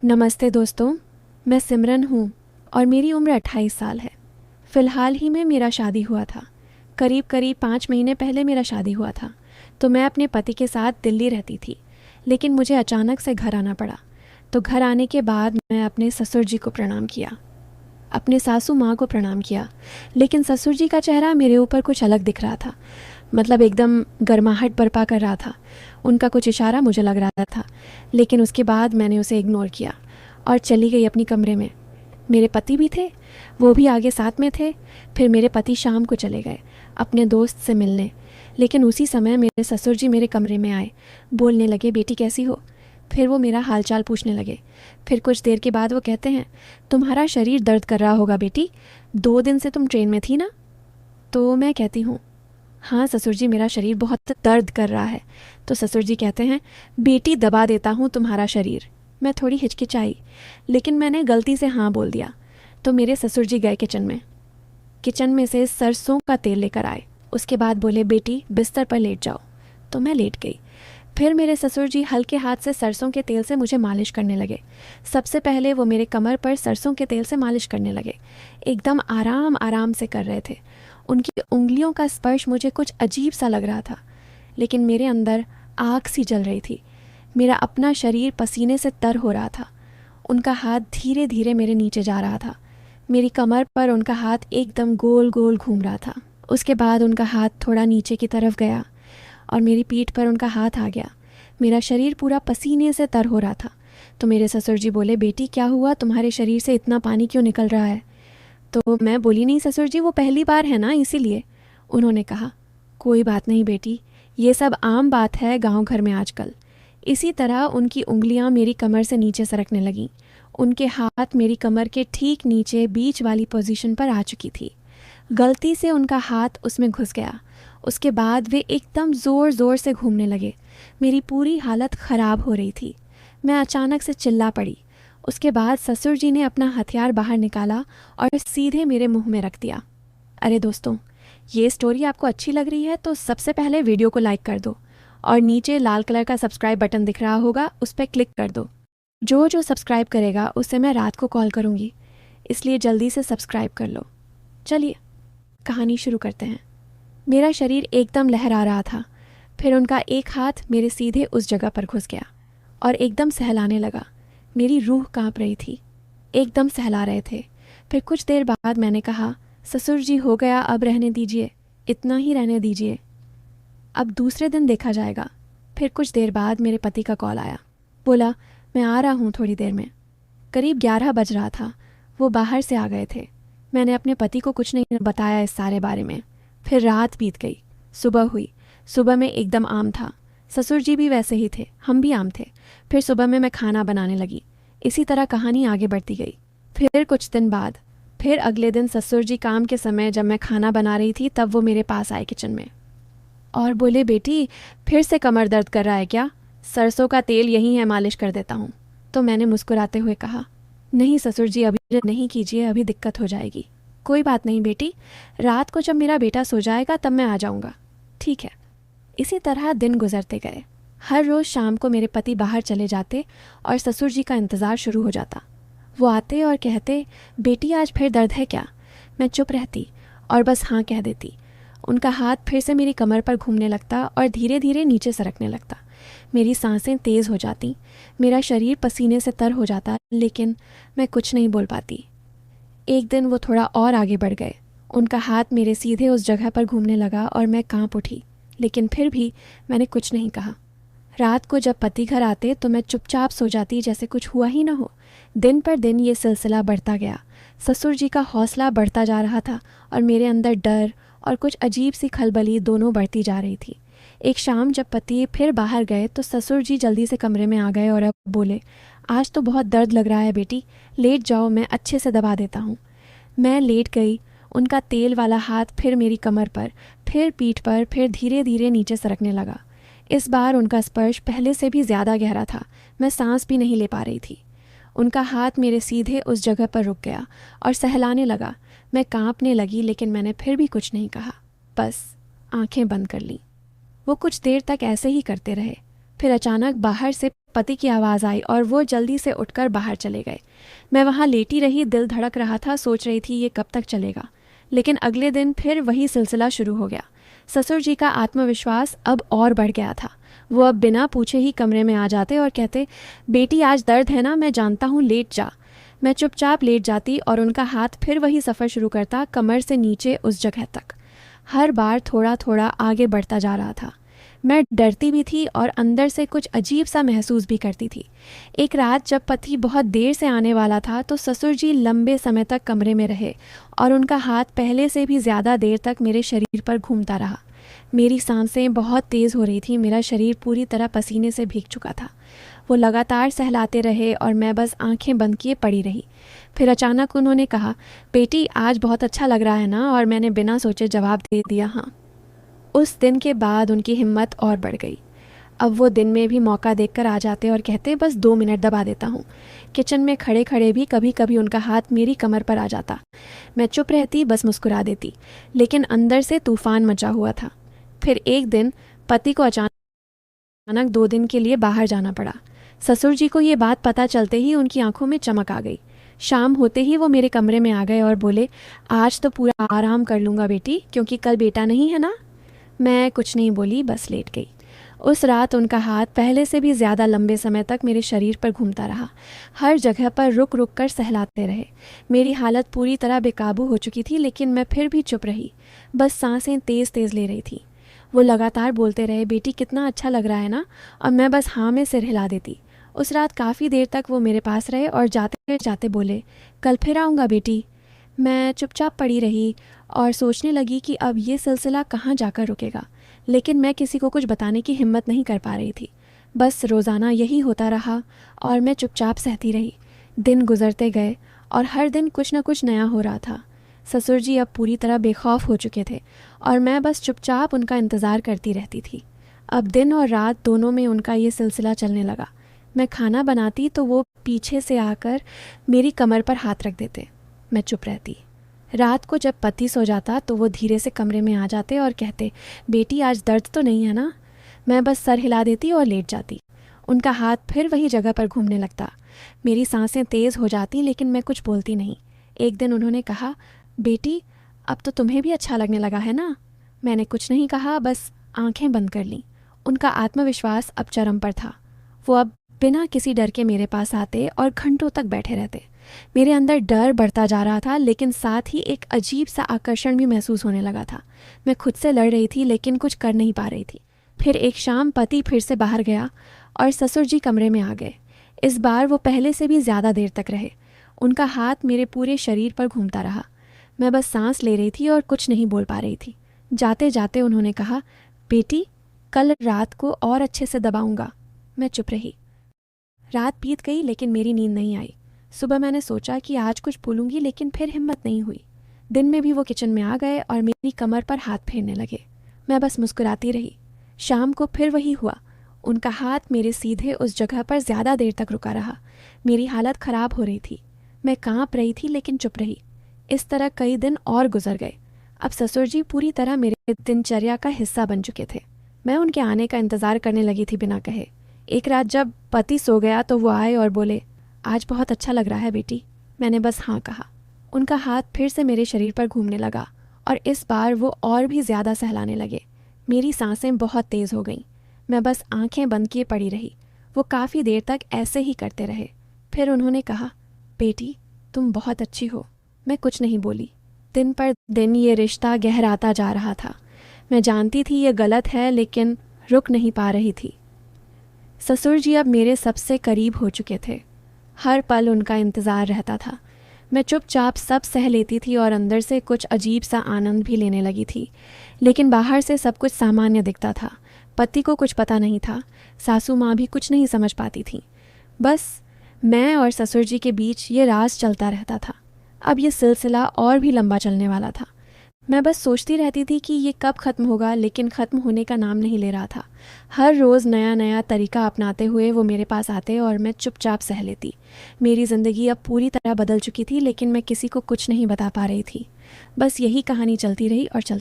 नमस्ते दोस्तों। मैं सिमरन हूँ और मेरी उम्र 28 साल है। फ़िलहाल ही में मेरा शादी हुआ था। करीब करीब 5 महीने पहले मेरा शादी हुआ था। तो मैं अपने पति के साथ दिल्ली रहती थी, लेकिन मुझे अचानक से घर आना पड़ा। तो घर आने के बाद मैं अपने ससुर जी को प्रणाम किया, अपने सासू माँ को प्रणाम किया। लेकिन ससुर जी का चेहरा मेरे ऊपर कुछ अलग दिख रहा था, मतलब एकदम गर्माहट बरपा कर रहा था। उनका कुछ इशारा मुझे लग रहा था, लेकिन उसके बाद मैंने उसे इग्नोर किया और चली गई अपनी कमरे में। मेरे पति भी थे, वो भी आगे साथ में थे। फिर मेरे पति शाम को चले गए अपने दोस्त से मिलने, लेकिन उसी समय मेरे ससुर जी मेरे कमरे में आए। बोलने लगे, बेटी कैसी हो। फिर वो मेरा हालचाल पूछने लगे। फिर कुछ देर के बाद वो कहते हैं, तुम्हारा शरीर दर्द कर रहा होगा बेटी, 2 दिन से तुम ट्रेन में थी ना। तो मैं कहती हूँ, हाँ ससुर जी, मेरा शरीर बहुत दर्द कर रहा है। तो ससुर जी कहते हैं, बेटी दबा देता हूँ तुम्हारा शरीर। मैं थोड़ी हिचकिचाई, लेकिन मैंने गलती से हाँ बोल दिया। तो मेरे ससुर जी गए किचन में से सरसों का तेल लेकर आए। उसके बाद बोले, बेटी बिस्तर पर लेट जाओ। तो मैं लेट गई। फिर मेरे ससुर जी हल्के हाथ से सरसों के तेल से मुझे मालिश करने लगे। सबसे पहले वो मेरे कमर पर सरसों के तेल से मालिश करने लगे। एकदम आराम आराम से कर रहे थे। उनकी उंगलियों का स्पर्श मुझे कुछ अजीब सा लग रहा था, लेकिन मेरे अंदर आग सी जल रही थी। मेरा अपना शरीर पसीने से तर हो रहा था। उनका हाथ धीरे धीरे मेरे नीचे जा रहा था। मेरी कमर पर उनका हाथ एकदम गोल गोल घूम रहा था। उसके बाद उनका हाथ थोड़ा नीचे की तरफ गया और मेरी पीठ पर उनका हाथ आ गया। मेरा शरीर पूरा पसीने से तर हो रहा था। तो मेरे ससुर जी बोले, बेटी क्या हुआ, तुम्हारे शरीर से इतना पानी क्यों निकल रहा है। तो मैं बोली, नहीं ससुर जी, वो पहली बार है ना, इसीलिए। उन्होंने कहा, कोई बात नहीं बेटी, ये सब आम बात है गांव घर में आजकल। इसी तरह उनकी उंगलियां मेरी कमर से नीचे सरकने लगीं। उनके हाथ मेरी कमर के ठीक नीचे बीच वाली पोजीशन पर आ चुकी थी। गलती से उनका हाथ उसमें घुस गया। उसके बाद वे एकदम ज़ोर ज़ोर से घूमने लगे। मेरी पूरी हालत ख़राब हो रही थी। मैं अचानक से चिल्ला पड़ी। उसके बाद ससुर जी ने अपना हथियार बाहर निकाला और सीधे मेरे मुंह में रख दिया। अरे दोस्तों, ये स्टोरी आपको अच्छी लग रही है तो सबसे पहले वीडियो को लाइक कर दो और नीचे लाल कलर का सब्सक्राइब बटन दिख रहा होगा, उस पर क्लिक कर दो। जो जो सब्सक्राइब करेगा उससे मैं रात को कॉल करूँगी, इसलिए जल्दी से सब्सक्राइब कर लो। चलिए कहानी शुरू करते हैं। मेरा शरीर एकदम लहरा रहा था। फिर उनका एक हाथ मेरे सीधे उस जगह पर घुस गया और एकदम सहलाने लगा। मेरी रूह कांप रही थी। एकदम सहला रहे थे। फिर कुछ देर बाद मैंने कहा, ससुर जी हो गया, अब रहने दीजिए, इतना ही रहने दीजिए, अब दूसरे दिन देखा जाएगा। फिर कुछ देर बाद मेरे पति का कॉल आया। बोला, मैं आ रहा हूँ थोड़ी देर में। करीब 11 बज रहा था। वो बाहर से आ गए थे। मैंने अपने पति को कुछ नहीं बताया इस सारे बारे में। फिर रात बीत गई, सुबह हुई। सुबह में एकदम आम था। ससुर जी भी वैसे ही थे, हम भी आम थे। फिर सुबह में मैं खाना बनाने लगी। इसी तरह कहानी आगे बढ़ती गई। फिर कुछ दिन बाद, फिर अगले दिन ससुर जी काम के समय जब मैं खाना बना रही थी तब वो मेरे पास आए किचन में और बोले, बेटी फिर से कमर दर्द कर रहा है क्या, सरसों का तेल यहीं है, मालिश कर देता हूँ। तो मैंने मुस्कुराते हुए कहा, नहीं ससुर जी, अभी नहीं कीजिए, अभी दिक्कत हो जाएगी। कोई बात नहीं बेटी, रात को जब मेरा बेटा सो जाएगा तब मैं आ जाऊँगा। ठीक है। इसी तरह दिन गुजरते गए। हर रोज़ शाम को मेरे पति बाहर चले जाते और ससुर जी का इंतज़ार शुरू हो जाता। वो आते और कहते, बेटी आज फिर दर्द है क्या। मैं चुप रहती और बस हाँ कह देती। उनका हाथ फिर से मेरी कमर पर घूमने लगता और धीरे धीरे नीचे सरकने लगता। मेरी सांसें तेज़ हो जाती, मेरा शरीर पसीने से तर हो जाता, लेकिन मैं कुछ नहीं बोल पाती। एक दिन वो थोड़ा और आगे बढ़ गए। उनका हाथ मेरे सीधे उस जगह पर घूमने लगा और मैं कांप उठी, लेकिन फिर भी मैंने कुछ नहीं कहा। रात को जब पति घर आते तो मैं चुपचाप सो जाती, जैसे कुछ हुआ ही ना हो। दिन पर दिन ये सिलसिला बढ़ता गया। ससुर जी का हौसला बढ़ता जा रहा था और मेरे अंदर डर और कुछ अजीब सी खलबली दोनों बढ़ती जा रही थी। एक शाम जब पति फिर बाहर गए तो ससुर जी जल्दी से कमरे में आ गए और अब बोले, आज तो बहुत दर्द लग रहा है बेटी, लेट जाओ, मैं अच्छे से दबा देता हूँ। मैं लेट गई। उनका तेल वाला हाथ फिर मेरी कमर पर, फिर पीठ पर, फिर धीरे धीरे नीचे सरकने लगा। इस बार उनका स्पर्श पहले से भी ज़्यादा गहरा था। मैं सांस भी नहीं ले पा रही थी। उनका हाथ मेरे सीधे उस जगह पर रुक गया और सहलाने लगा। मैं कांपने लगी, लेकिन मैंने फिर भी कुछ नहीं कहा, बस आंखें बंद कर लीं। वो कुछ देर तक ऐसे ही करते रहे। फिर अचानक बाहर से पति की आवाज़ आई और वो जल्दी से उठकर बाहर चले गए। मैं वहाँ लेटी रही, दिल धड़क रहा था, सोच रही थी ये कब तक चलेगा। लेकिन अगले दिन फिर वही सिलसिला शुरू हो गया। ससुर जी का आत्मविश्वास अब और बढ़ गया था। वो अब बिना पूछे ही कमरे में आ जाते और कहते, बेटी आज दर्द है ना, मैं जानता हूँ, लेट जा। मैं चुपचाप लेट जाती और उनका हाथ फिर वही सफ़र शुरू करता, कमर से नीचे उस जगह तक। हर बार थोड़ा थोड़ा आगे बढ़ता जा रहा था। मैं डरती भी थी और अंदर से कुछ अजीब सा महसूस भी करती थी। एक रात जब पति बहुत देर से आने वाला था तो ससुर जी लंबे समय तक कमरे में रहे और उनका हाथ पहले से भी ज़्यादा देर तक मेरे शरीर पर घूमता रहा। मेरी सांसें बहुत तेज़ हो रही थी, मेरा शरीर पूरी तरह पसीने से भीग चुका था। वो लगातार सहलाते रहे और मैं बस आंखें बंद किए पड़ी रही। फिर अचानक उन्होंने कहा, बेटी आज बहुत अच्छा लग रहा है ना? और मैंने बिना सोचे जवाब दे दिया, हाँ। उस दिन के बाद उनकी हिम्मत और बढ़ गई। अब वो दिन में भी मौका देखकर आ जाते और कहते, बस 2 मिनट दबा देता हूँ। किचन में खड़े खड़े भी कभी कभी उनका हाथ मेरी कमर पर आ जाता। मैं चुप रहती, बस मुस्कुरा देती, लेकिन अंदर से तूफान मचा हुआ था। फिर एक दिन पति को अचानक 2 दिन के लिए बाहर जाना पड़ा। ससुर जी को ये बात पता चलते ही उनकी आंखों में चमक आ गई। शाम होते ही वो मेरे कमरे में आ गए और बोले, आज तो पूरा आराम कर लूँगा बेटी, क्योंकि कल बेटा नहीं है ना। मैं कुछ नहीं बोली, बस लेट गई। उस रात उनका हाथ पहले से भी ज़्यादा लंबे समय तक मेरे शरीर पर घूमता रहा, हर जगह पर रुक रुक कर सहलाते रहे। मेरी हालत पूरी तरह बेकाबू हो चुकी थी, लेकिन मैं फिर भी चुप रही, बस सांसें तेज़ तेज़ ले रही थी। वो लगातार बोलते रहे, बेटी कितना अच्छा लग रहा है ना? और मैं बस हाँ में सिर हिला देती। उस रात काफ़ी देर तक वो मेरे पास रहे और जाते जाते बोले, कल फिर आऊँगा बेटी। मैं चुपचाप पड़ी रही और सोचने लगी कि अब ये सिलसिला कहाँ जाकर रुकेगा, लेकिन मैं किसी को कुछ बताने की हिम्मत नहीं कर पा रही थी। बस रोज़ाना यही होता रहा और मैं चुपचाप सहती रही। दिन गुजरते गए और हर दिन कुछ न कुछ नया हो रहा था। ससुर जी अब पूरी तरह बेखौफ हो चुके थे और मैं बस चुपचाप उनका इंतज़ार करती रहती थी। अब दिन और रात दोनों में उनका ये सिलसिला चलने लगा। मैं खाना बनाती तो वो पीछे से आकर मेरी कमर पर हाथ रख देते। मैं चुप रहती। रात को जब पति सो जाता तो वो धीरे से कमरे में आ जाते और कहते, बेटी आज दर्द तो नहीं है ना? मैं बस सर हिला देती और लेट जाती। उनका हाथ फिर वही जगह पर घूमने लगता। मेरी सांसें तेज़ हो जाती, लेकिन मैं कुछ बोलती नहीं। एक दिन उन्होंने कहा, बेटी अब तो तुम्हें भी अच्छा लगने लगा है ना? मैंने कुछ नहीं कहा, बस आंखें बंद कर लीं। उनका आत्मविश्वास अब चरम पर था। वो अब बिना किसी डर के मेरे पास आते और घंटों तक बैठे रहते। मेरे अंदर डर बढ़ता जा रहा था, लेकिन साथ ही एक अजीब सा आकर्षण भी महसूस होने लगा था। मैं खुद से लड़ रही थी, लेकिन कुछ कर नहीं पा रही थी। फिर एक शाम पति फिर से बाहर गया और ससुर जी कमरे में आ गए। इस बार वो पहले से भी ज़्यादा देर तक रहे। उनका हाथ मेरे पूरे शरीर पर घूमता रहा। मैं बस सांस ले रही थी और कुछ नहीं बोल पा रही थी। जाते जाते उन्होंने कहा, बेटी कल रात को और अच्छे से दबाऊंगा। मैं चुप रही। रात बीत गई, लेकिन मेरी नींद नहीं आई। सुबह मैंने सोचा कि आज कुछ बोलूँगी, लेकिन फिर हिम्मत नहीं हुई। दिन में भी वो किचन में आ गए और मेरी कमर पर हाथ फेरने लगे। मैं बस मुस्कुराती रही। शाम को फिर वही हुआ। उनका हाथ मेरे सीधे उस जगह पर ज़्यादा देर तक रुका रहा। मेरी हालत ख़राब हो रही थी। मैं काँप रही थी, लेकिन चुप रही। इस तरह कई दिन और गुजर गए। अब ससुर जी पूरी तरह मेरे दिनचर्या का हिस्सा बन चुके थे। मैं उनके आने का इंतज़ार करने लगी थी बिना कहे। एक रात जब पति सो गया तो वो आए और बोले, आज बहुत अच्छा लग रहा है बेटी। मैंने बस हाँ कहा। उनका हाथ फिर से मेरे शरीर पर घूमने लगा और इस बार वो और भी ज़्यादा सहलाने लगे। मेरी सांसें बहुत तेज़ हो गईं। मैं बस आंखें बंद किए पड़ी रही। वो काफ़ी देर तक ऐसे ही करते रहे। फिर उन्होंने कहा, बेटी तुम बहुत अच्छी हो। मैं कुछ नहीं बोली। दिन पर दिन ये रिश्ता गहराता जा रहा था। मैं जानती थी ये गलत है, लेकिन रुक नहीं पा रही थी। ससुर जी अब मेरे सबसे करीब हो चुके थे। हर पल उनका इंतज़ार रहता था। मैं चुपचाप सब सह लेती थी और अंदर से कुछ अजीब सा आनंद भी लेने लगी थी। लेकिन बाहर से सब कुछ सामान्य दिखता था। पति को कुछ पता नहीं था। सासू माँ भी कुछ नहीं समझ पाती थी। बस मैं और ससुर जी के बीच ये राज चलता रहता था। अब ये सिलसिला और भी लंबा चलने वाला था। मैं बस सोचती रहती थी कि ये कब ख़त्म होगा, लेकिन ख़त्म होने का नाम नहीं ले रहा था। हर रोज़ नया नया तरीका अपनाते हुए वो मेरे पास आते और मैं चुपचाप सह लेती। मेरी ज़िंदगी अब पूरी तरह बदल चुकी थी, लेकिन मैं किसी को कुछ नहीं बता पा रही थी। बस यही कहानी चलती रही और चलती